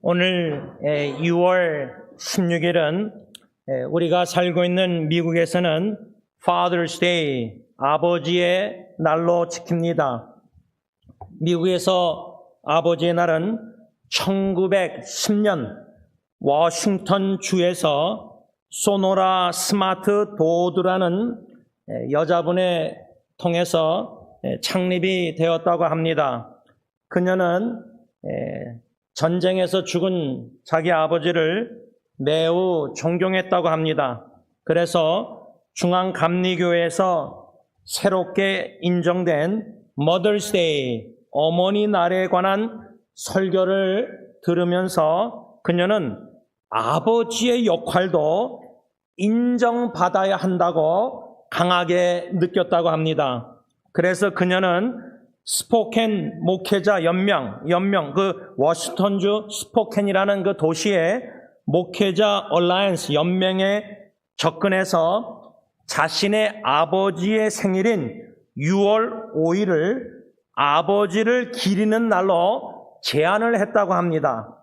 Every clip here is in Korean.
오늘 6월 16일은 우리가 살고 있는 미국에서는 Father's Day, 아버지의 날로 지킵니다. 미국에서 아버지의 날은 1910년 워싱턴 주에서 소노라 스마트 도드라는 여자분에 통해서 창립이 되었다고 합니다. 그녀는 전쟁에서 죽은 자기 아버지를 매우 존경했다고 합니다. 그래서 중앙감리교회에서 새롭게 인정된 Mother's Day, 어머니 날에 관한 설교를 들으면서 그녀는 아버지의 역할도 인정받아야 한다고 강하게 느꼈다고 합니다. 그래서 그녀는 스포켄 목회자 연명, 그 워싱턴주 스포켄이라는 그 도시의 목회자 얼라이언스 연맹에 접근해서 자신의 아버지의 생일인 6월 5일을 아버지를 기리는 날로 제안을 했다고 합니다.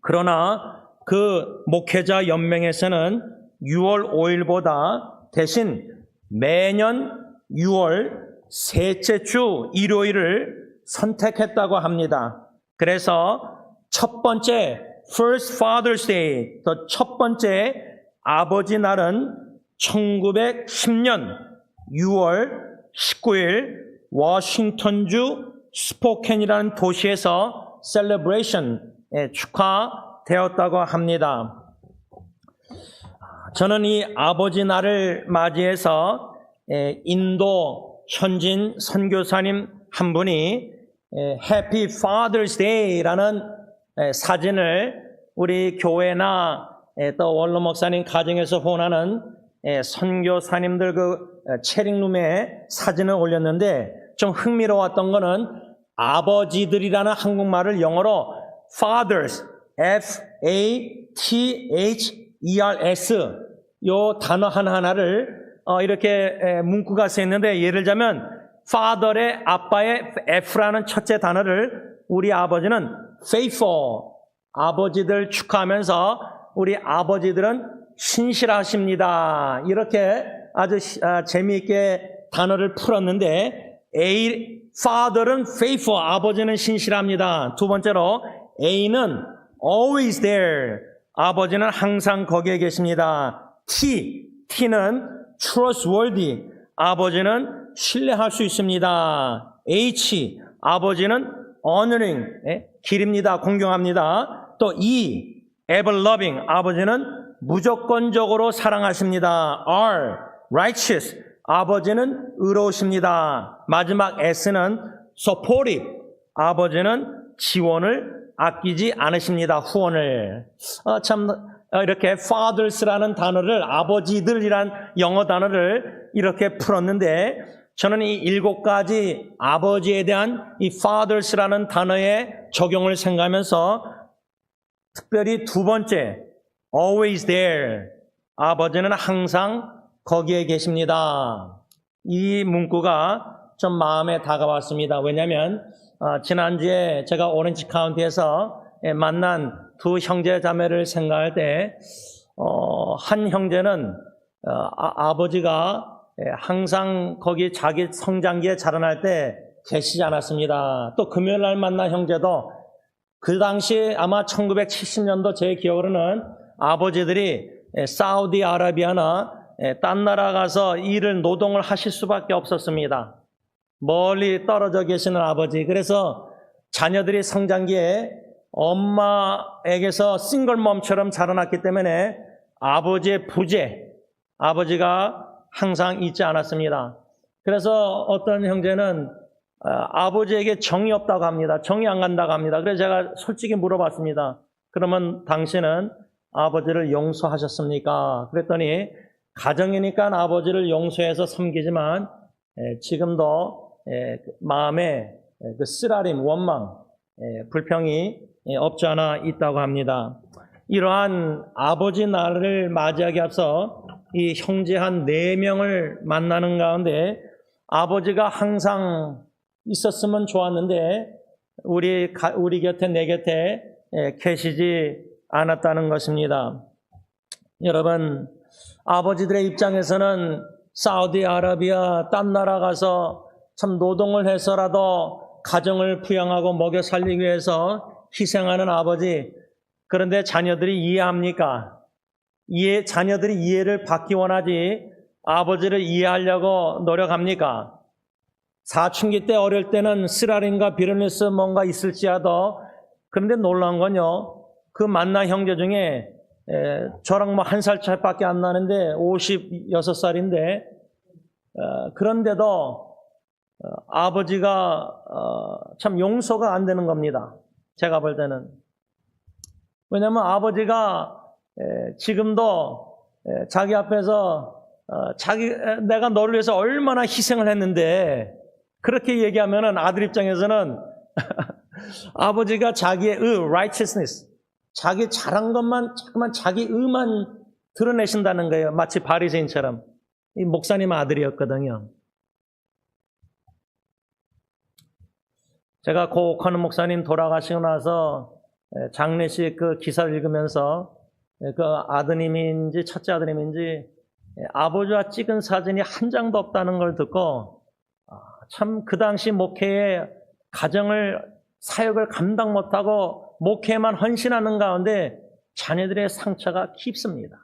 그러나 그 목회자 연맹에서는 6월 5일보다 대신 매년 6월 셋째 주 일요일을 선택했다고 합니다. 그래서 첫 번째 First Father's Day, 첫 번째 아버지 날은 1910년 6월 19일 워싱턴주 스포켄이라는 도시에서 셀레브레이션에 축하되었다고 합니다. 저는 이 아버지 날을 맞이해서 인도 현진 선교사님 한 분이 Happy Father's Day라는 사진을 우리 교회나 또 원로 목사님 가정에서 후원하는 선교사님들 그 체링룸에 사진을 올렸는데 좀 흥미로웠던 거는 아버지들이라는 한국말을 영어로 Fathers, F-A-T-H-E-R-S 요 단어 하나하나를 이렇게 문구가 써 있는데 예를 들자면 father의 아빠의 F라는 첫째 단어를 우리 아버지는 faithful, 아버지들 축하하면서 우리 아버지들은 신실하십니다. 이렇게 아주 재미있게 단어를 풀었는데 father은 faithful, 아버지는 신실합니다. 두 번째로 A는 always there, 아버지는 항상 거기에 계십니다. T는 trustworthy, 아버지는 신뢰할 수 있습니다. H, 아버지는 honoring, 기립니다, 공경합니다. 또 E, ever loving, 아버지는 무조건적으로 사랑하십니다. R, righteous, 아버지는 의로우십니다. 마지막 S는 supportive, 아버지는 지원을 아끼지 않으십니다. 후원을. 이렇게 fathers라는 단어를, 아버지들이란 영어 단어를 이렇게 풀었는데 저는 이 7가지 아버지에 대한 이 fathers라는 단어의 적용을 생각하면서 특별히 두 번째 always there, 아버지는 항상 거기에 계십니다. 이 문구가 좀 마음에 다가왔습니다. 왜냐하면 지난주에 제가 오렌지 카운티에서 만난 두 형제 자매를 생각할 때 한 형제는 아버지가 항상 거기 자기 성장기에 자라날 때 계시지 않았습니다. 또 금요일 날 만난 형제도 그 당시 아마 1970년도 제 기억으로는 아버지들이 사우디아라비아나 딴 나라 가서 일을 노동을 하실 수밖에 없었습니다. 멀리 떨어져 계시는 아버지. 그래서 자녀들이 성장기에 엄마에게서 싱글mom처럼 자라났기 때문에 아버지의 부재, 아버지가 항상 있지 않았습니다. 그래서 어떤 형제는 아버지에게 정이 없다고 합니다. 정이 안 간다고 합니다. 그래서 제가 솔직히 물어봤습니다. 그러면 당신은 아버지를 용서하셨습니까? 그랬더니 가정이니까 아버지를 용서해서 섬기지만 지금도 마음에 그 쓰라림, 원망, 불평이 없지 않아 있다고 합니다. 이러한 아버지 날을 맞이하기 앞서 이 형제 한 4명을 만나는 가운데 아버지가 항상 있었으면 좋았는데 우리 곁에 내 곁에 계시지 않았다는 것입니다. 여러분, 아버지들의 입장에서는 사우디아라비아 딴 나라 가서 참 노동을 해서라도 가정을 부양하고 먹여 살리기 위해서 희생하는 아버지, 그런데 자녀들이 이해합니까? 자녀들이 이해를 받기 원하지 아버지를 이해하려고 노력합니까? 사춘기 때 어릴 때는 스라린과 비르니스 뭔가 있을지라도, 그런데 놀라운 건요, 그 만나 형제 중에 저랑 뭐 한 살 차이밖에 안 나는데 56살인데 그런데도 아버지가 참 용서가 안 되는 겁니다. 제가 볼 때는. 왜냐하면 아버지가 지금도 자기 앞에서 내가 너를 위해서 얼마나 희생을 했는데, 그렇게 얘기하면은 아들 입장에서는 아버지가 자기의 righteousness, 자기 잘한 것만, 자꾸만 자기 의만 드러내신다는 거예요. 마치 바리새인처럼. 이 목사님 아들이었거든요. 제가 고 오카노 목사님 돌아가시고 나서 장례식 그 기사를 읽으면서 그 아드님인지 첫째 아드님인지 아버지와 찍은 사진이 한 장도 없다는 걸 듣고 참 그 당시 목회에 가정을 사역을 감당 못하고 목회에만 헌신하는 가운데 자녀들의 상처가 깊습니다.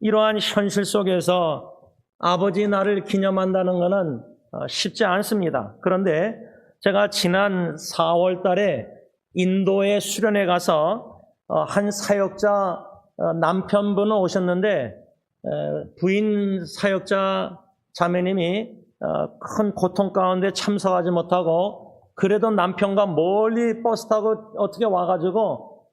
이러한 현실 속에서 아버지 날을 기념한다는 것은 쉽지 않습니다. 그런데 제가 지난 4월 달에 인도에 수련회 가서 한 사역자 남편분은 오셨는데 부인 사역자 자매님이 큰 고통 가운데 참석하지 못하고, 그래도 남편과 멀리 버스 타고 어떻게 와가지고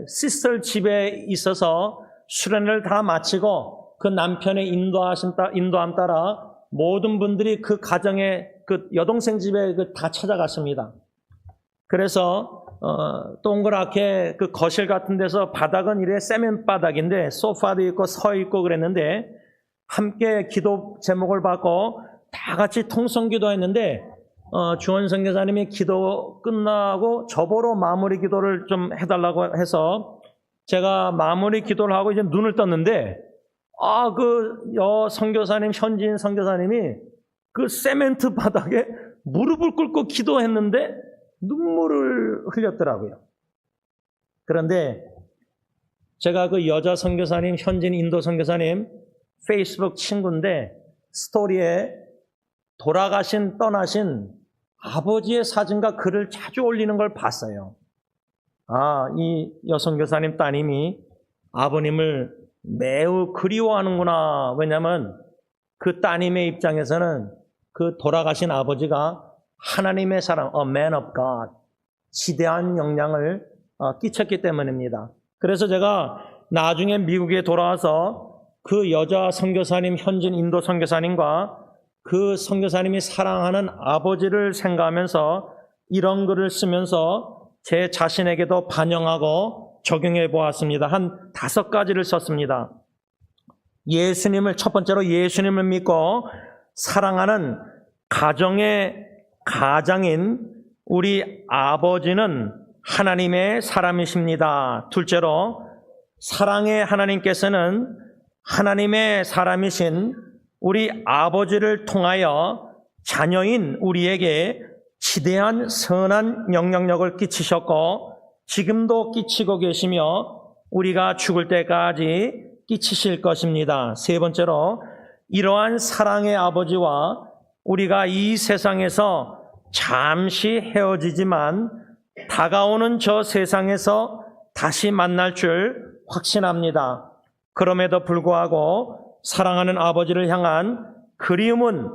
시스터 집에 있어서 수련회를 다 마치고 그 남편의 인도함 따라 모든 분들이 그 가정에 그 여동생 집에 다 찾아갔습니다. 그래서 동그랗게 그 거실 같은 데서 바닥은 이래 세면 바닥인데 소파도 있고 서 있고 그랬는데, 함께 기도 제목을 받고 다 같이 통성 기도했는데 주원 선교사님이 기도 끝나고 저보러 마무리 기도를 좀 해달라고 해서 제가 마무리 기도를 하고 이제 눈을 떴는데 그 선교사님, 현지인 선교사님이 그 세멘트 바닥에 무릎을 꿇고 기도했는데 눈물을 흘렸더라고요. 그런데 제가 그 여자 선교사님, 현지인 인도 선교사님 페이스북 친구인데 스토리에 떠나신 아버지의 사진과 글을 자주 올리는 걸 봤어요. 이 여선교사님 따님이 아버님을 매우 그리워하는구나. 왜냐하면 그 따님의 입장에서는 그 돌아가신 아버지가 하나님의 사람, a man of God, 지대한 영향을 끼쳤기 때문입니다. 그래서 제가 나중에 미국에 돌아와서 그 여자 선교사님, 현진 인도 선교사님과 그 선교사님이 사랑하는 아버지를 생각하면서 이런 글을 쓰면서 제 자신에게도 반영하고 적용해 보았습니다. 한 5가지를 썼습니다. 첫 번째로 예수님을 믿고 사랑하는 가정의 가장인 우리 아버지는 하나님의 사람이십니다. 둘째로, 사랑의 하나님께서는 하나님의 사람이신 우리 아버지를 통하여 자녀인 우리에게 지대한 선한 영향력을 끼치셨고 지금도 끼치고 계시며 우리가 죽을 때까지 끼치실 것입니다. 세 번째로, 이러한 사랑의 아버지와 우리가 이 세상에서 잠시 헤어지지만 다가오는 저 세상에서 다시 만날 줄 확신합니다. 그럼에도 불구하고 사랑하는 아버지를 향한 그리움은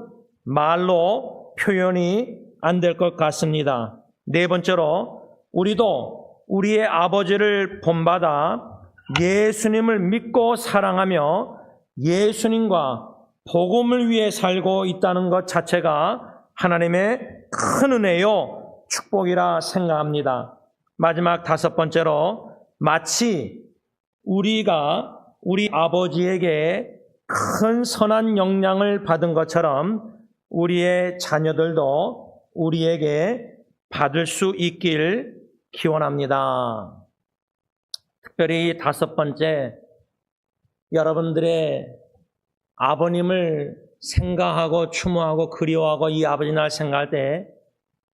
말로 표현이 안 될 것 같습니다. 네 번째로, 우리도 우리의 아버지를 본받아 예수님을 믿고 사랑하며 예수님과 복음을 위해 살고 있다는 것 자체가 하나님의 큰 은혜요 축복이라 생각합니다. 마지막 5번째로, 마치 우리가 우리 아버지에게 큰 선한 영향을 받은 것처럼 우리의 자녀들도 우리에게 받을 수 있길 기원합니다. 특별히 다섯 번째, 여러분들의 아버님을 생각하고 추모하고 그리워하고 이 아버지 날 생각할 때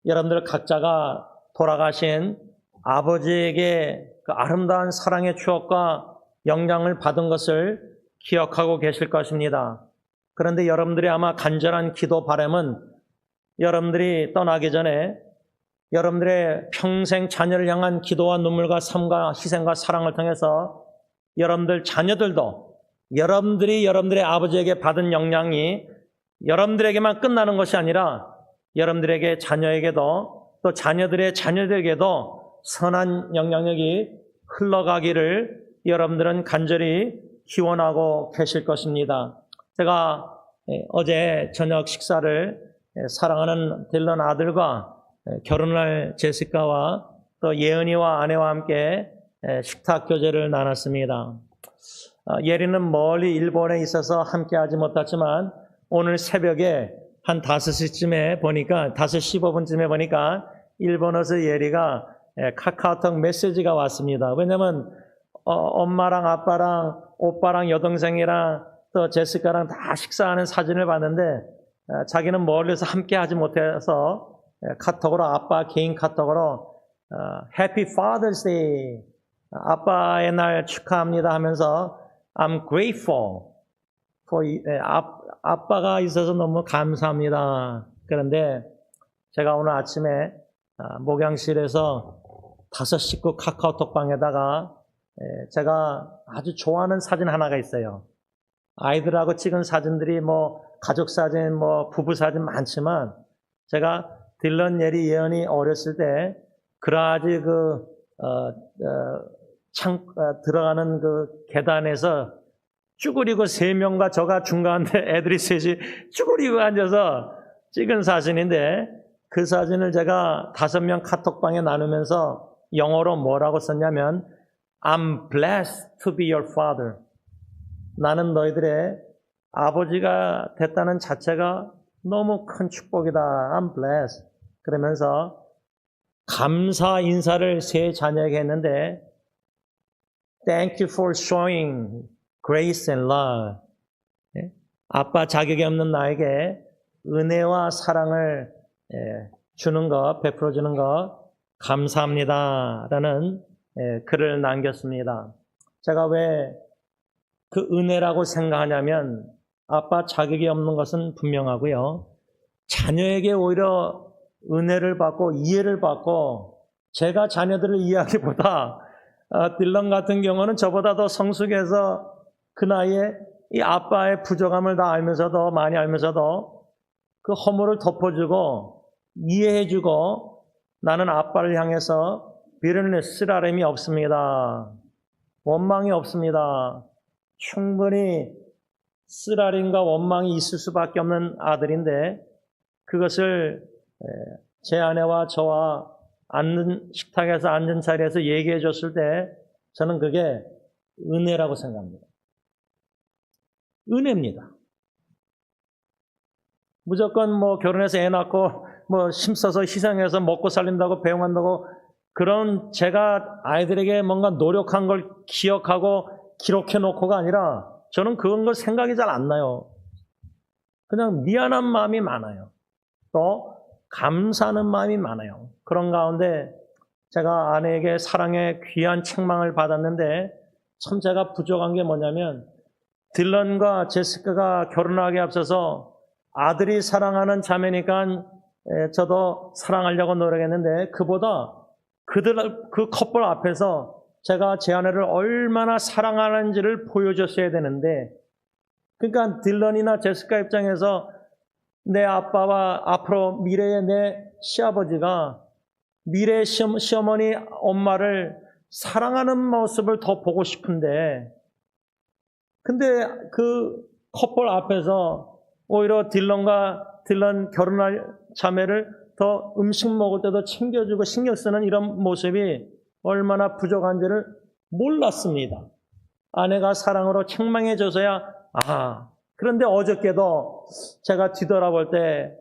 여러분들 각자가 돌아가신 아버지에게 그 아름다운 사랑의 추억과 영향을 받은 것을 기억하고 계실 것입니다. 그런데 여러분들이 아마 간절한 기도 바람은 여러분들이 떠나기 전에 여러분들의 평생 자녀를 향한 기도와 눈물과 삶과 희생과 사랑을 통해서 여러분들 자녀들도 여러분들이 여러분들의 아버지에게 받은 영향이 여러분들에게만 끝나는 것이 아니라 여러분들에게 자녀에게도 또 자녀들의 자녀들에게도 선한 영향력이 흘러가기를 여러분들은 간절히 기원하고 계실 것입니다. 제가 어제 저녁 식사를 사랑하는 딜런 아들과 결혼할 제시카와 또 예은이와 아내와 함께 식탁 교제를 나눴습니다. 예리는 멀리 일본에 있어서 함께 하지 못했지만 오늘 새벽에 한 5시쯤에 보니까 5시 15분쯤에 보니까 일본어에서 예리가 카카오톡 메시지가 왔습니다. 왜냐면 엄마랑 아빠랑 오빠랑 여동생이랑 또 제시카랑 다 식사하는 사진을 봤는데 자기는 멀리서 함께 하지 못해서 카톡으로 아빠 개인 카톡으로 Happy Father's Day 아빠의 날 축하합니다 하면서 I'm grateful for 아빠가 있어서 너무 감사합니다. 그런데 제가 오늘 아침에 목양실에서 5 식구 카카오톡방에다가 제가 아주 좋아하는 사진 하나가 있어요. 아이들하고 찍은 사진들이 뭐 가족 사진, 뭐 부부 사진 많지만 제가 딜런, 예리, 예언이 어렸을 때 그라지 들어가는 그 계단에서 쭈그리고 3명과 저가 중간에 애들이 셋이 쭈그리고 앉아서 찍은 사진인데 그 사진을 제가 5명 카톡방에 나누면서 영어로 뭐라고 썼냐면 I'm blessed to be your father. 나는 너희들의 아버지가 됐다는 자체가 너무 큰 축복이다. I'm blessed. 그러면서 감사 인사를 세 자녀에게 했는데 Thank you for showing grace and love. 아빠 자격이 없는 나에게 은혜와 사랑을 주는 것, 베풀어 주는 것 감사합니다. 라는 글을 남겼습니다. 제가 왜 그 은혜라고 생각하냐면 아빠 자격이 없는 것은 분명하고요. 자녀에게 오히려 은혜를 받고 이해를 받고 제가 자녀들을 이해하기보다 딜런 같은 경우는 저보다 더 성숙해서 그 나이에 이 아빠의 부족함을 다 알면서도 많이 알면서도 그 허물을 덮어주고 이해해주고 나는 아빠를 향해서 bitterness, 쓰라림이 없습니다. 원망이 없습니다. 충분히 쓰라림과 원망이 있을 수밖에 없는 아들인데 그것을 제 아내와 저와 앉는 식탁에서 앉은 자리에서 얘기해 줬을 때 저는 그게 은혜라고 생각합니다. 은혜입니다. 무조건 뭐 결혼해서 애 낳고 뭐 힘써서 희생해서 먹고 살린다고 배웅한다고 그런 제가 아이들에게 뭔가 노력한 걸 기억하고 기록해 놓고가 아니라 저는 그런 걸 생각이 잘 안 나요. 그냥 미안한 마음이 많아요. 또 감사하는 마음이 많아요. 그런 가운데 제가 아내에게 사랑의 귀한 책망을 받았는데 참 제가 부족한 게 뭐냐면 딜런과 제시카가 결혼하기 앞서서 아들이 사랑하는 자매니까 저도 사랑하려고 노력했는데 그보다 그 커플 앞에서 제가 제 아내를 얼마나 사랑하는지를 보여줬어야 되는데 그러니까 딜런이나 제시카 입장에서 내 아빠와 앞으로 미래의 내 시아버지가 미래의 시어머니 엄마를 사랑하는 모습을 더 보고 싶은데 근데 그 커플 앞에서 오히려 딜런 결혼할 자매를 더 음식 먹을 때도 챙겨주고 신경 쓰는 이런 모습이 얼마나 부족한지를 몰랐습니다. 아내가 사랑으로 책망해줘서야 그런데 어저께도 제가 뒤돌아볼 때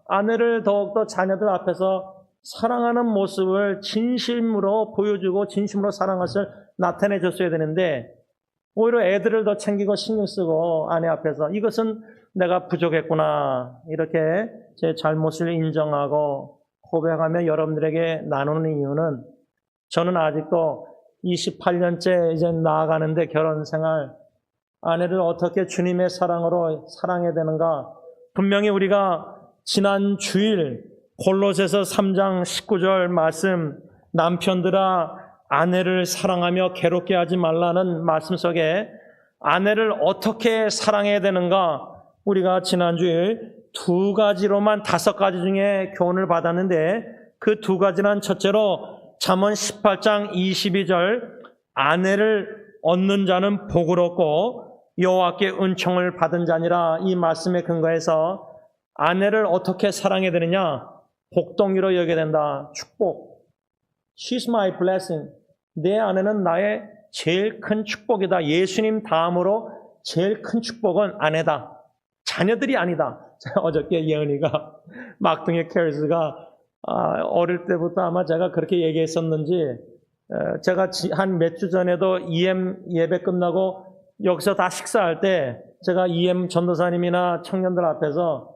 아내를 더욱더 자녀들 앞에서 사랑하는 모습을 진심으로 보여주고 진심으로 사랑할 것을 나타내 줬어야 되는데 오히려 애들을 더 챙기고 신경 쓰고 아내 앞에서 이것은 내가 부족했구나 이렇게 제 잘못을 인정하고 고백하며 여러분들에게 나누는 이유는 저는 아직도 28년째 이제 나아가는데 결혼 생활 아내를 어떻게 주님의 사랑으로 사랑해야 되는가 분명히 우리가 지난 주일 골로새서 3장 19절 말씀 남편들아 아내를 사랑하며 괴롭게 하지 말라는 말씀 속에 아내를 어떻게 사랑해야 되는가 우리가 지난주에 두 가지로만 5가지 중에 교훈을 받았는데 그 두 가지는 첫째로 잠언 18장 22절 아내를 얻는 자는 복을 얻고 여호와께 은총을 받은 자니라 이 말씀에 근거해서 아내를 어떻게 사랑해야 되느냐 복덩이로 여겨야 된다. 축복. She's my blessing. 내 아내는 나의 제일 큰 축복이다. 예수님 다음으로 제일 큰 축복은 아내다. 자녀들이 아니다. 어저께 예은이가 막둥이 캐리스가 어릴 때부터 아마 제가 그렇게 얘기했었는지 제가 한 몇 주 전에도 EM 예배 끝나고 여기서 다 식사할 때 제가 EM 전도사님이나 청년들 앞에서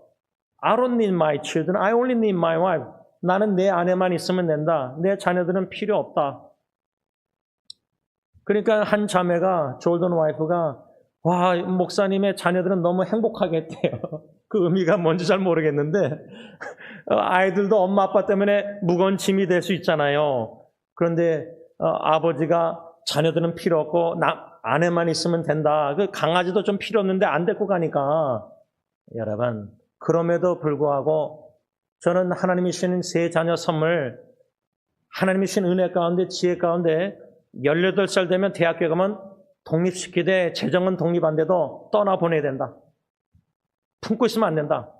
I don't need my children. I only need my wife. 나는 내 아내만 있으면 된다. 내 자녀들은 필요 없다. 그러니까 한 자매가 졸던 와이프가 와 목사님의 자녀들은 너무 행복하겠대요. 그 의미가 뭔지 잘 모르겠는데 아이들도 엄마 아빠 때문에 무거운 짐이 될 수 있잖아요. 그런데 아버지가 자녀들은 필요 없고 아내만 있으면 된다. 그 강아지도 좀 필요 없는데 안 데리고 가니까 여러분 그럼에도 불구하고 저는 하나님이 주신 세 자녀 선물 하나님이 주신 은혜 가운데 지혜 가운데 18살 되면 대학교 가면 독립시키되 재정은 독립 안 돼도 떠나보내야 된다. 품고 있으면 안 된다.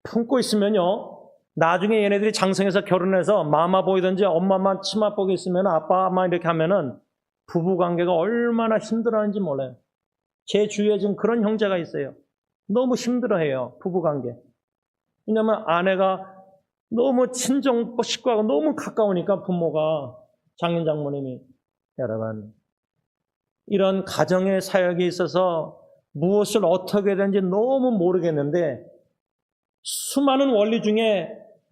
품고 있으면요 나중에 얘네들이 장성해서 결혼해서 마마 보이든지 엄마만 치마 보고 있으면 아빠만 이렇게 하면은 부부관계가 얼마나 힘들어하는지 몰라요. 제 주위에 지금 그런 형제가 있어요. 너무 힘들어해요. 부부관계. 왜냐하면 아내가 너무 친정 식구하고 너무 가까우니까 부모가 장인 장모님이 여러분 이런 가정의 사역에 있어서 무엇을 어떻게 해야 되는지 너무 모르겠는데 수많은 원리 중에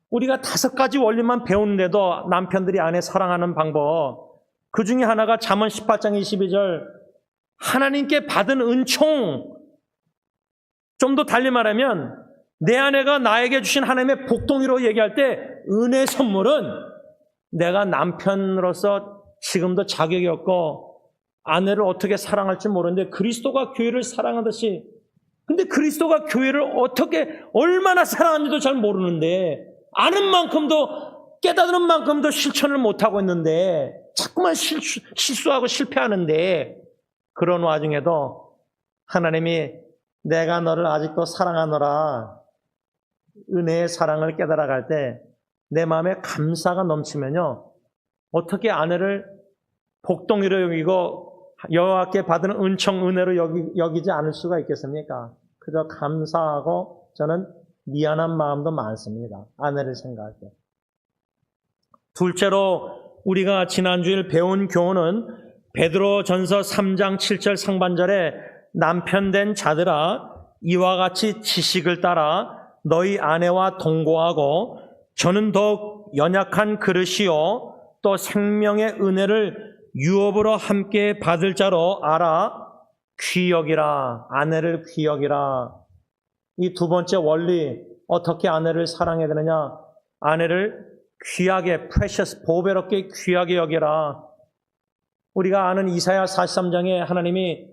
우리가 5가지 원리만 배우는데도 남편들이 아내 사랑하는 방법 그 중에 하나가 잠언 18장 22절 하나님께 받은 은총 좀 더 달리 말하면 내 아내가 나에게 주신 하나님의 복덩이로 얘기할 때 은혜 선물은 내가 남편으로서 지금도 자격이 없고 아내를 어떻게 사랑할지 모르는데 그리스도가 교회를 사랑하듯이 근데 그리스도가 교회를 어떻게 얼마나 사랑하는지도 잘 모르는데 아는 만큼도 깨닫는 만큼도 실천을 못하고 있는데 자꾸만 실수하고 실패하는데 그런 와중에도 하나님이 내가 너를 아직도 사랑하노라 은혜의 사랑을 깨달아갈 때 내 마음에 감사가 넘치면요 어떻게 아내를 복덩이로 여기고 여호와께 받은 은총 은혜로 여기지 않을 수가 있겠습니까? 그저 감사하고 저는 미안한 마음도 많습니다. 아내를 생각할 때. 둘째로 우리가 지난주일 배운 교훈은 베드로전서 3장 7절 상반절에 남편 된 자들아 이와 같이 지식을 따라 너희 아내와 동거하고 저는 더욱 연약한 그릇이요 또 생명의 은혜를 유업으로 함께 받을 자로 알아 귀히 여기라 아내를 귀히 여기라 이 두 번째 원리 어떻게 아내를 사랑해야 되느냐 아내를 귀하게 precious 보배롭게 귀하게 여기라 우리가 아는 이사야 43장에 하나님이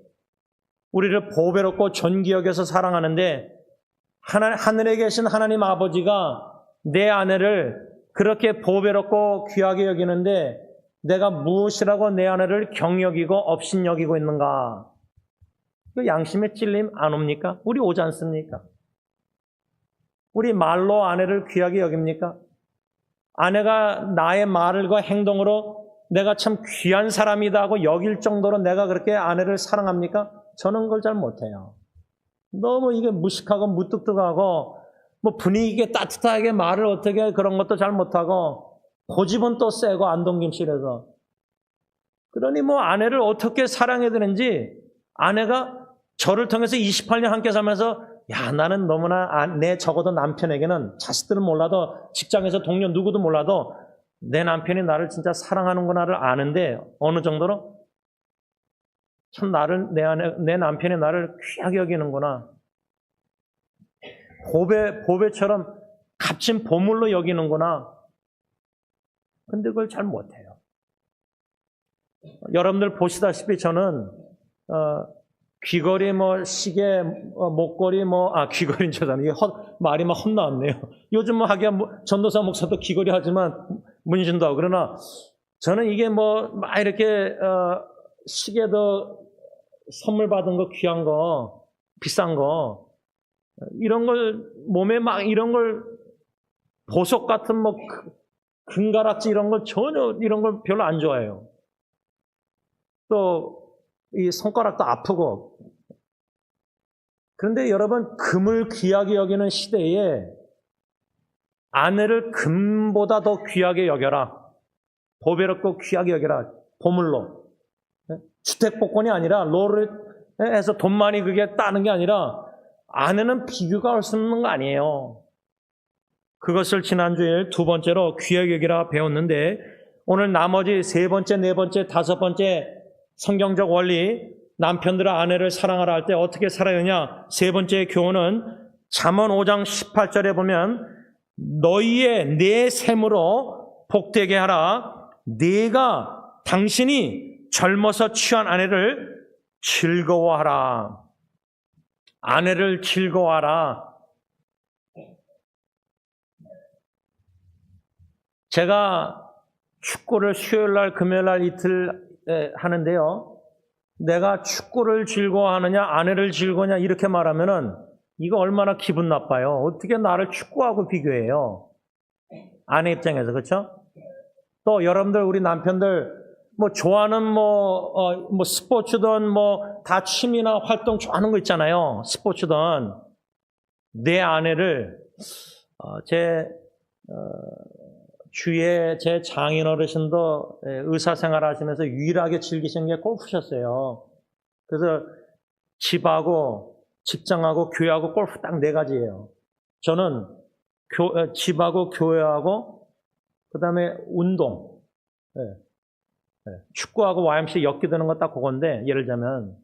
우리를 보배롭고 존귀 여겨서 사랑하는데 하늘에 계신 하나님 아버지가 내 아내를 그렇게 보배롭고 귀하게 여기는데 내가 무엇이라고 내 아내를 경여기고 업신여기고 있는가? 그 양심의 찔림 안 옵니까? 우리 오지 않습니까? 우리 말로 아내를 귀하게 여깁니까? 아내가 나의 말과 행동으로 내가 참 귀한 사람이다 하고 여길 정도로 내가 그렇게 아내를 사랑합니까? 저는 그걸 잘 못해요. 너무 이게 무식하고 무뚝뚝하고 뭐 분위기에 따뜻하게 말을 어떻게 그런 것도 잘 못하고 고집은 또 세고 안동김실에서. 그러니 뭐 아내를 어떻게 사랑해야 되는지 아내가 저를 통해서 28년 함께 살면서 야, 나는 너무나 내 적어도 남편에게는 자식들은 몰라도 직장에서 동료 누구도 몰라도 내 남편이 나를 진짜 사랑하는구나를 아는데 어느 정도로 참 내 남편이 나를 귀하게 여기는구나. 보배처럼 값진 보물로 여기는구나. 근데 그걸 잘 못해요. 여러분들 보시다시피 저는 귀걸이 시계 목걸이 귀걸이는 죄송합니다. 이게 말이 막 헛나왔네요. 요즘 하기야 전도사 목사도 귀걸이 하지만 문신도 하고 그러나 저는 이게 막 이렇게 시계도 선물 받은 거 귀한 거 비싼 거 이런 걸 몸에 이런 걸 보석 같은 금가락지 이런 걸 전혀 이런 걸 별로 안 좋아해요. 또 이 손가락도 아프고. 그런데 여러분 금을 귀하게 여기는 시대에 아내를 금보다 더 귀하게 여겨라. 보배롭고 귀하게 여겨라. 보물로. 주택복권이 아니라 롤을 해서 돈 많이 그게 따는 게 아니라 아내는 비교가 할 수 없는 거 아니에요. 그것을 지난주에 두 번째로 귀하게 여기라 배웠는데 오늘 나머지 세 번째, 네 번째, 다섯 번째 성경적 원리 남편들의 아내를 사랑하라 할 때 어떻게 살아야 하냐. 세 번째 교훈은 잠언 5장 18절에 보면 너희의 내 샘으로 복되게 하라. 당신이 젊어서 취한 아내를 즐거워하라. 아내를 즐거워하라. 제가 축구를 수요일날 금요일날 이틀 하는데요. 내가 축구를 즐거워하느냐 아내를 즐거워하냐 이렇게 말하면은 이거 얼마나 기분 나빠요. 어떻게 나를 축구하고 비교해요. 아내 입장에서. 그렇죠? 또 여러분들 우리 남편들 좋아하는 스포츠든 다 취미나 활동 좋아하는 거 있잖아요. 스포츠든 내 아내를 주위에 제 장인 어르신도 의사생활 하시면서 유일하게 즐기신 게 골프셨어요. 그래서 집하고 직장하고 교회하고 골프 딱 네 가지예요. 저는 집하고 교회하고 그다음에 운동, 축구하고 YMCA 엮이되는 거 딱 그건데 예를 들자면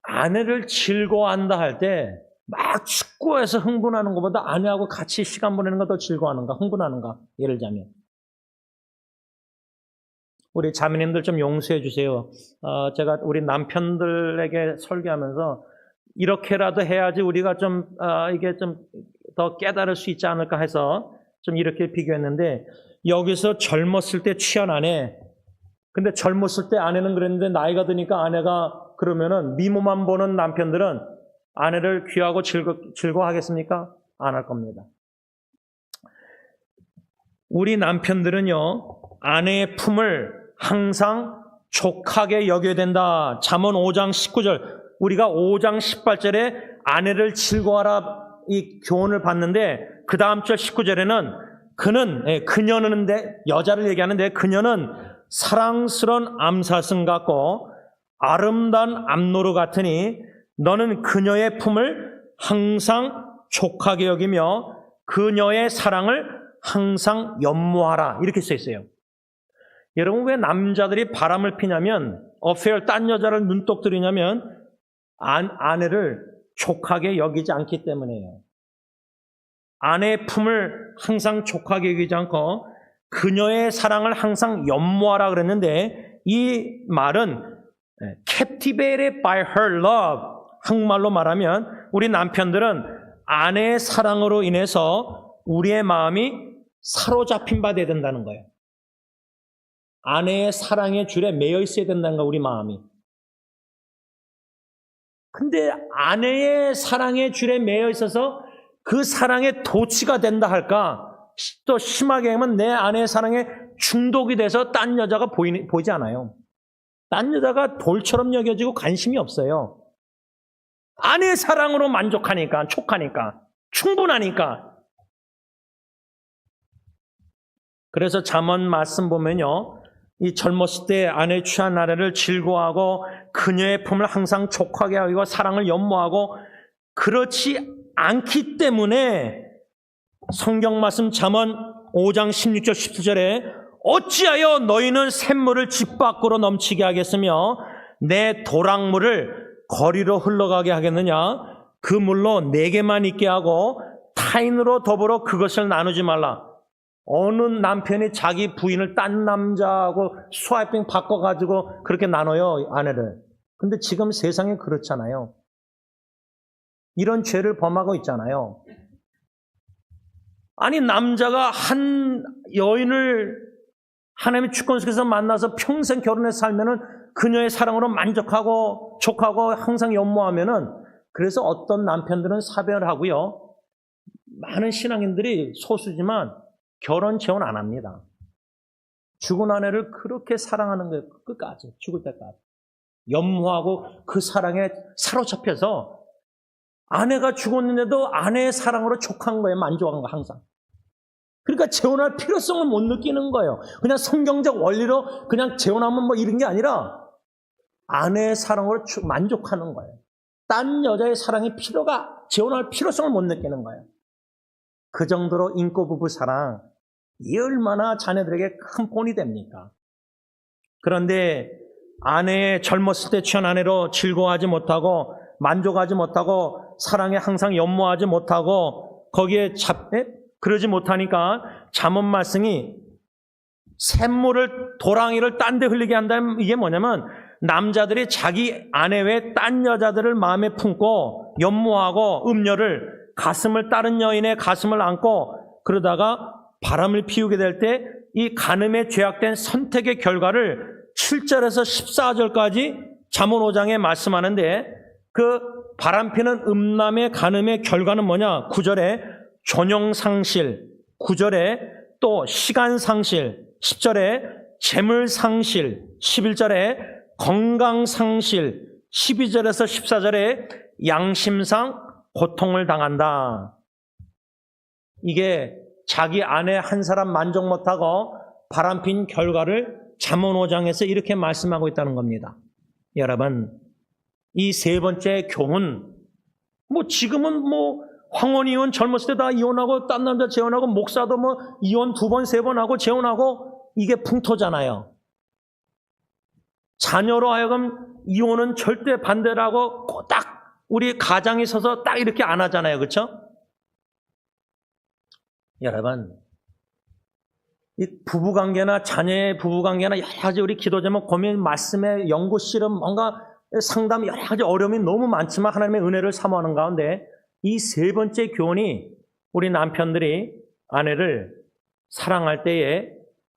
아내를 즐거워한다 할 때 막 축구해서 흥분하는 것보다 아내하고 같이 시간 보내는 거 더 즐거워하는가, 흥분하는가, 예를 들자면. 우리 자매님들 좀 용서해 주세요. 제가 우리 남편들에게 설교하면서 이렇게라도 해야지 우리가 이게 좀 더 깨달을 수 있지 않을까 해서 좀 이렇게 비교했는데 여기서 젊었을 때 취한 아내, 근데 젊었을 때 아내는 그랬는데 나이가 드니까 아내가 그러면은 미모만 보는 남편들은 아내를 귀하고 즐거워하겠습니까? 안 할 겁니다. 우리 남편들은요, 아내의 품을 항상 족하게 여겨야 된다. 잠언 5장 19절. 우리가 5장 18절에 아내를 즐거워하라 이 교훈을 봤는데 그 다음 절 19절에는 그녀는데 여자를 얘기하는데 그녀는 사랑스러운 암사슴 같고 아름다운 암노루 같으니 너는 그녀의 품을 항상 족하게 여기며 그녀의 사랑을 항상 연모하라. 이렇게 써 있어요. 여러분 왜 남자들이 바람을 피냐면 어페어 딴 여자를 눈독 들이냐면 아내를 족하게 여기지 않기 때문이에요. 아내의 품을 항상 족하게 여기지 않고 그녀의 사랑을 항상 연모하라 그랬는데 이 말은 captivated by her love. 한국말로 말하면 우리 남편들은 아내의 사랑으로 인해서 우리의 마음이 사로잡힌 바 되어야 된다는 거예요. 아내의 사랑의 줄에 매여 있어야 된다는 거예요, 우리 마음이. 근데 아내의 사랑의 줄에 매여 있어서 그 사랑에 도취가 된다 할까? 또 심하게 하면 내 아내의 사랑에 중독이 돼서 딴 여자가 보이지 않아요. 딴 여자가 돌처럼 여겨지고 관심이 없어요. 아내의 사랑으로 만족하니까, 촉하니까, 충분하니까. 그래서 잠언 말씀 보면요, 이 젊었을 때 아내 취한 아내를 즐거워하고 그녀의 품을 항상 족하게 하고 사랑을 연모하고 그렇지 않기 때문에 성경 말씀 잠언 5장 16절 17절에 어찌하여 너희는 샘물을 집 밖으로 넘치게 하겠으며 내 도랑물을 거리로 흘러가게 하겠느냐. 그 물로 내게만 있게 하고 타인으로 더불어 그것을 나누지 말라. 어느 남편이 자기 부인을 딴 남자하고 스와이핑 바꿔가지고 그렇게 나눠요, 아내를. 근데 지금 세상에 그렇잖아요. 이런 죄를 범하고 있잖아요. 아니, 남자가 한 여인을 하나님의 주권 속에서 만나서 평생 결혼해서 살면은 그녀의 사랑으로 만족하고 족하고 항상 연모하면은, 그래서 어떤 남편들은 사별을 하고요. 많은 신앙인들이 소수지만 결혼 재혼 안 합니다. 죽은 아내를 그렇게 사랑하는 거예요. 끝까지, 죽을 때까지. 연모하고 그 사랑에 사로잡혀서 아내가 죽었는데도 아내의 사랑으로 족한 거예요. 만족한 거 항상. 그러니까 재혼할 필요성을 못 느끼는 거예요. 그냥 성경적 원리로 그냥 재혼하면 뭐 이런 게 아니라 아내의 사랑으로 만족하는 거예요. 딴 여자의 사랑의 필요가, 재혼할 필요성을 못 느끼는 거예요. 그 정도로 인고 부부 사랑, 이 얼마나 자녀들에게 큰 본이 됩니까? 그런데 아내의 젊었을 때 취한 아내로 즐거워하지 못하고 만족하지 못하고 사랑에 항상 연모하지 못하고 거기에 그러지 못하니까 잠언 말씀이 샘물을, 도랑이를 딴 데 흘리게 한다면 이게 뭐냐면 남자들이 자기 아내 외에 딴 여자들을 마음에 품고 연모하고 음녀를, 가슴을, 다른 여인의 가슴을 안고 그러다가 바람을 피우게 될 때 이 간음에 죄악된 선택의 결과를 7절에서 14절까지 잠언 5장에 말씀하는데, 그 바람피는 음란의 간음의 결과는 뭐냐? 9절에 존영상실, 9절에 또 시간상실, 10절에 재물상실, 11절에 건강상실, 12절에서 14절에 양심상 고통을 당한다. 이게 자기 아내 한 사람 만족 못하고 바람핀 결과를 잠언 5장에서 이렇게 말씀하고 있다는 겁니다. 여러분, 이 세 번째 교훈, 뭐 지금은 뭐 황혼 이혼 젊었을 때 다 이혼하고 딴 남자 재혼하고 목사도 뭐 이혼 2번 3번 하고 재혼하고 이게 풍토잖아요. 자녀로 하여금 이혼은 절대 반대라고 딱 우리 가장이 서서 딱 이렇게 안 하잖아요. 그렇죠? 여러분, 이 부부관계나 자녀의 부부관계나 여러 가지 우리 기도 제목, 고민, 말씀의 연구, 실험, 뭔가 상담, 여러 가지 어려움이 너무 많지만 하나님의 은혜를 사모하는 가운데 이 세 번째 교훈이 우리 남편들이 아내를 사랑할 때에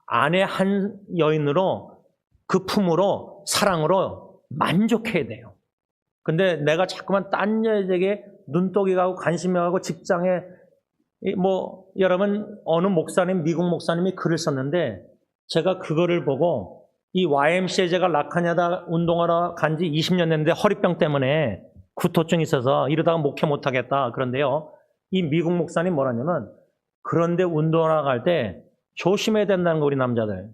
아내 한 여인으로 그 품으로 사랑으로 만족해야 돼요. 근데 내가 자꾸만 딴 여자에게 눈독이 가고 관심이 가고 직장에 뭐 여러분 어느 목사님, 미국 목사님이 글을 썼는데 제가 그거를 보고 이 YMCA 제가 라카냐다 운동하러 간 지 20년 됐는데 허리병 때문에 구토증이 있어서 이러다가 목회 못하겠다. 그런데요, 이 미국 목사님 뭐라냐면 그런데 운동하러 갈 때 조심해야 된다는 거, 우리 남자들.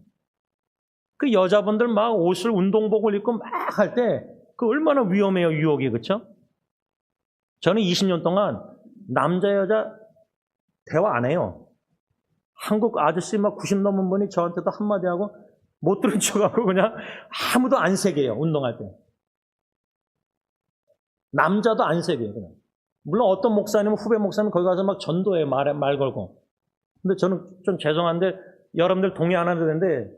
그 여자분들 막 옷을 운동복을 입고 막 할 때 그 얼마나 위험해요, 유혹이. 그렇죠? 저는 20년 동안 남자 여자 대화 안 해요. 한국 아저씨 막 90 넘은 분이 저한테도 한마디 하고 못 들은 척하고 그냥 아무도 안 새겨요, 운동할 때. 남자도 안 새겨요, 그냥. 물론 어떤 목사님은, 후배 목사님은 거기 가서 막 전도해요, 말 걸고. 근데 저는 좀 죄송한데 여러분들 동의 안 하셔도 되는데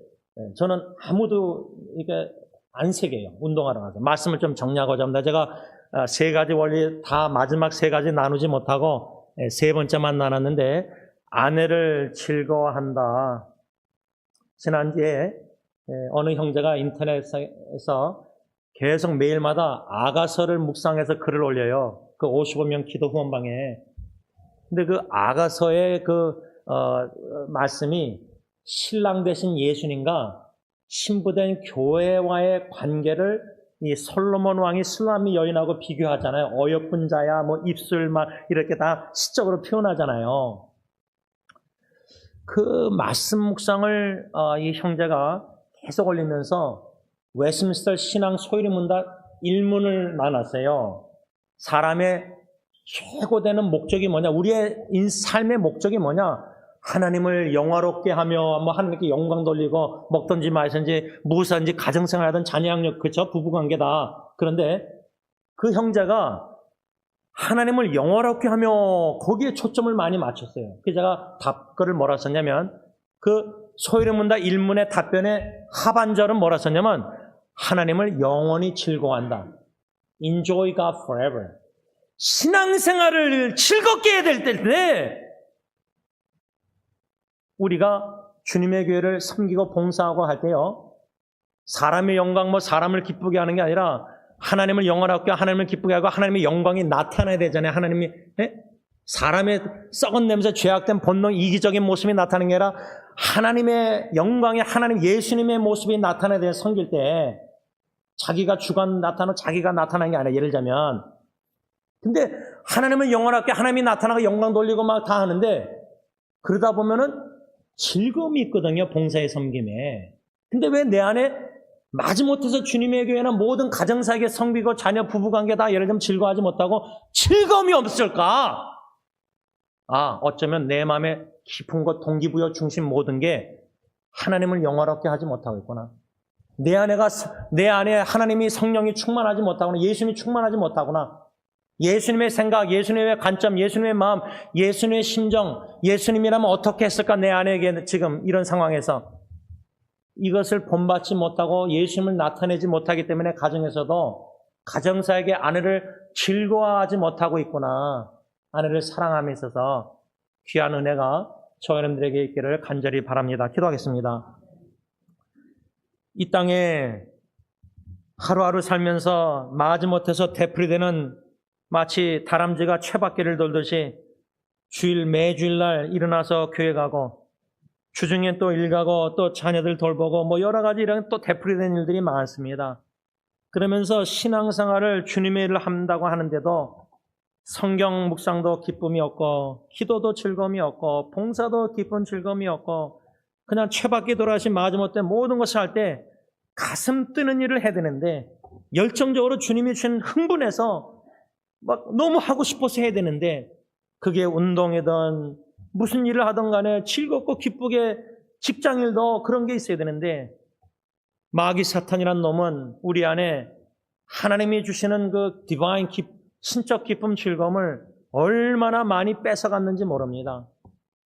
저는 아무도 이게 안 새겨요, 운동하러 가서. 말씀을 좀 정리하고자 합니다. 제가 세 가지 원리 다 마지막 세 가지 나누지 못하고 세 번째만 나눴는데, 아내를 즐거워한다. 지난주에 어느 형제가 인터넷에서 계속 매일마다 아가서를 묵상해서 글을 올려요. 그 55명 기도 후원방에. 근데 그 아가서의 말씀이 신랑 되신 예수님과 신부된 교회와의 관계를 이 솔로몬 왕이 술라미 여인하고 비교하잖아요. 어여쁜 자야, 뭐 입술만 이렇게 다 시적으로 표현하잖아요. 그 말씀 묵상을 이 형제가 계속 올리면서 웨스민스터 신앙 소요리 문답 1문을 나눴어요. 사람의 최고되는 목적이 뭐냐? 우리의 삶의 목적이 뭐냐? 하나님을 영화롭게 하며 뭐 하나님께 영광 돌리고 먹든지 마시든지 무엇하든지 가정생활하든 자녀양육 그쵸? 부부관계다. 그런데 그 형제가 하나님을 영화롭게 하며 거기에 초점을 많이 맞췄어요. 그래서 제가 답글을 뭐라 썼냐면 그 소요리 문답 1문의 답변의 하반절은 뭐라 썼냐면 하나님을 영원히 즐거워한다. Enjoy God forever. 신앙생활을 즐겁게 해야 될 때인데 우리가 주님의 교회를 섬기고 봉사하고 할 때요. 사람의 영광 뭐 사람을 기쁘게 하는 게 아니라 하나님을 영원하게 하나님을 기쁘게 하고 하나님의 영광이 나타나야 되잖아요. 하나님이 사람의 썩은 냄새 죄악된 본능 이기적인 모습이 나타나는 게 아니라 하나님의 영광이 하나님 예수님의 모습이 나타나야 돼요. 섬길 때 자기가 주관 나타나고 자기가 나타나는 게 아니라 예를 들자면 근데 하나님을 영원하게 하나님이 나타나고 영광 돌리고 막 다 하는데 그러다 보면은 즐거움이 있거든요. 봉사의 섬김에. 근데 왜 내 안에 마지못해서 주님의 교회나 모든 가정사에게 섬기고 자녀 부부관계 다 예를 들면 즐거워하지 못하고 즐거움이 없을까? 어쩌면 내 마음에 깊은 것 동기부여 중심 모든 게 하나님을 영화롭게 하지 못하고 있구나. 내 안에 하나님이 성령이 충만하지 못하거나 예수님이 충만하지 못하구나. 예수님의 생각, 예수님의 관점, 예수님의 마음, 예수님의 심정, 예수님이라면 어떻게 했을까 내 안에 지금 이런 상황에서 이것을 본받지 못하고 예수님을 나타내지 못하기 때문에 가정에서도 가정사에게 아내를 즐거워하지 못하고 있구나. 아내를 사랑함에 있어서 귀한 은혜가 저 여러분들에게 있기를 간절히 바랍니다. 기도하겠습니다. 이 땅에 하루하루 살면서 마지못해서 되풀이되는 마치 다람쥐가 쳇바퀴를 돌듯이 매주일날 일어나서 교회 가고 주중에 또 일 가고 또 자녀들 돌보고 뭐 여러 가지 이런 또 되풀이된 일들이 많습니다. 그러면서 신앙생활을 주님의 일을 한다고 하는데도 성경 묵상도 기쁨이 없고 기도도 즐거움이 없고 봉사도 기쁜 즐거움이 없고 그냥 쳇바퀴 돌아가신 마지못해 모든 것을 할 때 가슴 뜨는 일을 해야 되는데 열정적으로 주님이 주신 흥분해서 막 너무 하고 싶어서 해야 되는데 그게 운동이든 무슨 일을 하든 간에 즐겁고 기쁘게 직장일도 그런 게 있어야 되는데 마귀 사탄이란 놈은 우리 안에 하나님이 주시는 그 디바인 신적 기쁨 즐거움을 얼마나 많이 뺏어갔는지 모릅니다.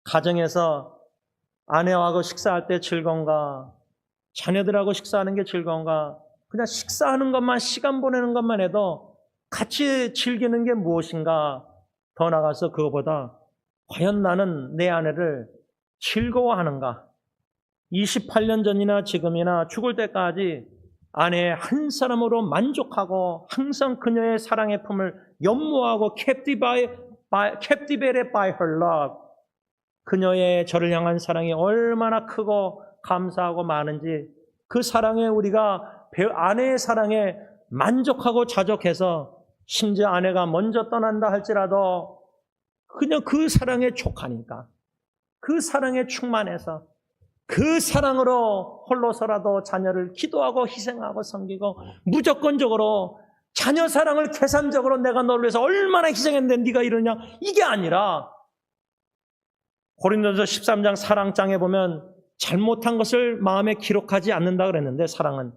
가정에서 아내하고 식사할 때 즐거운가 자녀들하고 식사하는 게 즐거운가 그냥 식사하는 것만 시간 보내는 것만 해도 같이 즐기는 게 무엇인가 더 나아가서 그거보다 과연 나는 내 아내를 즐거워하는가 28년 전이나 지금이나 죽을 때까지 아내 한 사람으로 만족하고 항상 그녀의 사랑의 품을 연모하고 captivated by her love 그녀의 저를 향한 사랑이 얼마나 크고 감사하고 많은지 그 사랑에 우리가 아내의 사랑에 만족하고 자족해서 심지어 아내가 먼저 떠난다 할지라도 그냥 그 사랑에 족하니까 그 사랑에 충만해서 그 사랑으로 홀로서라도 자녀를 기도하고 희생하고 섬기고 무조건적으로 자녀 사랑을 계산적으로 내가 너를 위해서 얼마나 희생했는데 네가 이러냐 이게 아니라 고린도전서 13장 사랑장에 보면 잘못한 것을 마음에 기록하지 않는다 그랬는데 사랑은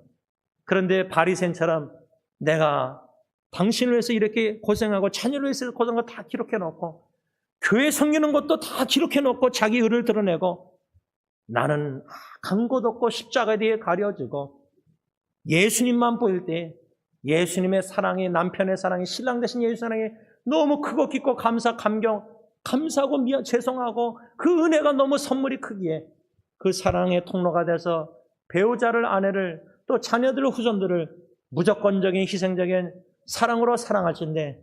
그런데 바리새인처럼 내가 당신을 위해서 이렇게 고생하고 자녀를 위해서 고생한 거 다 기록해놓고 교회 섬기는 것도 다 기록해놓고 자기 의를 드러내고 나는 간 곳 없고 십자가 뒤에 가려지고 예수님만 보일 때 예수님의 사랑이 남편의 사랑이 신랑 되신 예수 사랑이 너무 크고 깊고 감사하고 죄송하고 그 은혜가 너무 선물이 크기에 그 사랑의 통로가 돼서 배우자를 아내를 또 자녀들 후손들을 무조건적인 희생적인 사랑으로 사랑할진데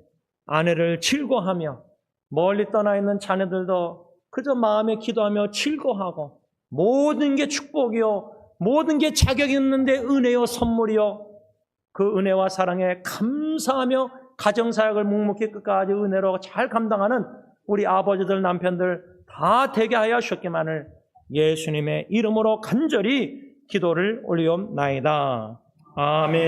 아내를 즐거워하며 멀리 떠나 있는 자녀들도 그저 마음에 기도하며 즐거워하고 모든 게 축복이요 모든 게 자격이 있는데 은혜요 선물이요 그 은혜와 사랑에 감사하며 가정사역을 묵묵히 끝까지 은혜로 잘 감당하는 우리 아버지들 남편들 다 되게 하여 주셨기만을 예수님의 이름으로 간절히 기도를 올리옵나이다. 아멘.